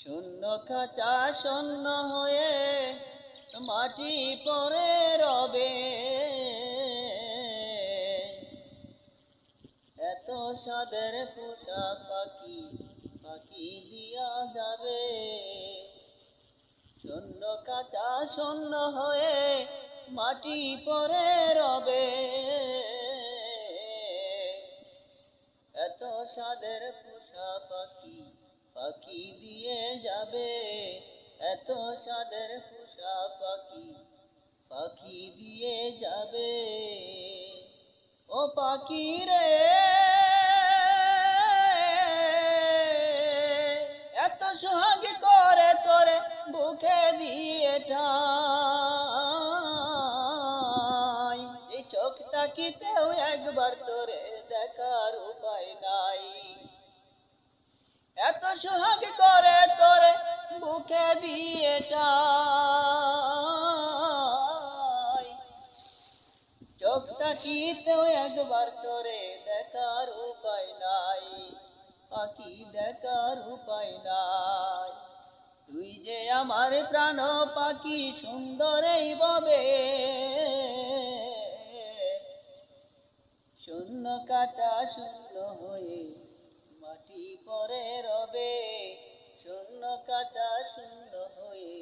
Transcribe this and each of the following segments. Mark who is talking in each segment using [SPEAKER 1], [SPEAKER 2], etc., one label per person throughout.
[SPEAKER 1] শূন্য খাঁচা শূন্য হয়ে মাটি পরে রবে, এত সাদের পোষা পাখি পাখি দিয়া যাবে। শূন্য খাঁচা শূন্য হয়ে মাটি পরে রবে, এত সাদের পোষা পাখি পাখি দিয়ে যাবে, এত সাদের পোষা পাখি পাখি দিয়ে যাবে। ও পাখি রে, এত সোহাগ করে তোরে বুকে দিয়ে ঠাই, এই চোখ তাকিতেও একবার তোরে দেখার উপায় নাই। এত সোহাগ করে তোরে বুকে দিয়ে ঠাই, চোখ তাকিতেও একবার তোরে দেখার উপায় নাই, পাখি দেখার উপায় নাই। তুই যে আমার প্রাণ পাখি সুন্দর এই ভাবে, শূন্য কাঁচা শূন্য হয়ে মাটি পরে রবে, শূন্য কাঁচা শূন্য হয়ে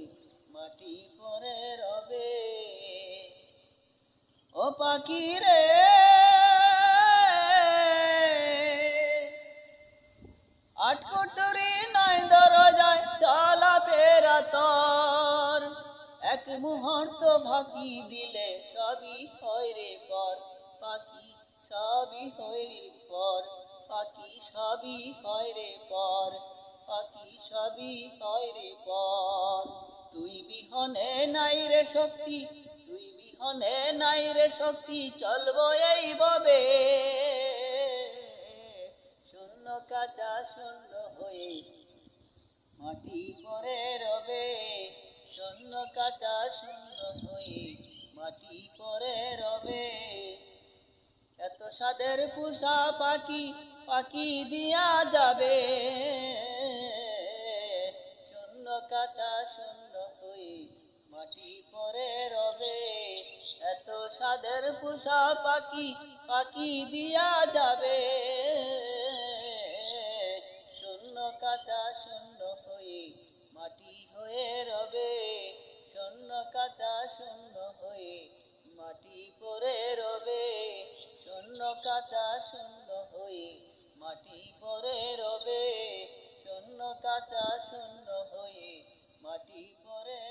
[SPEAKER 1] মাটি পরে রবে। ও পাখি রে, আটকুটুরি নাই দরজায় চলা ফেরা তোর, এক মুহূর্ত ফাঁকি দিলে সবই হয় রে পর, পাখি সবই হয় রে পর, পাখি সবই হয় রে পর, পাখি সবই হয় রে পর। তুই বিহনে নাই রে শক্তি, তুই বিহনে নাই রে শক্তি, চলবো এইভাবে। শূন্য কাঁচা শূন্য হয়ে মাটি পরে রবে, শূন্য কাঁচা শূন্য হয়ে মাটি পরে রবে, এত সাদের পোষা পাখি পাখি দিয়া যাবে। শূন্য কাঁচা শূন্য হয়ে মাটি পরে রবে, এত সাদের পোষা পাখি পাখি দিয়া যাবে। শূন্য কাঁচা শূন্য হয়ে মাটি হয়ে রবে, শূন্য কাঁচা শূন্য হয়ে মাটি পরে রবে, শূন্য কাঁচা শূন্য হয়ে মাটি পরে রবে, শূন্য কাঁচা শূন্য হয়ে মাটি পরে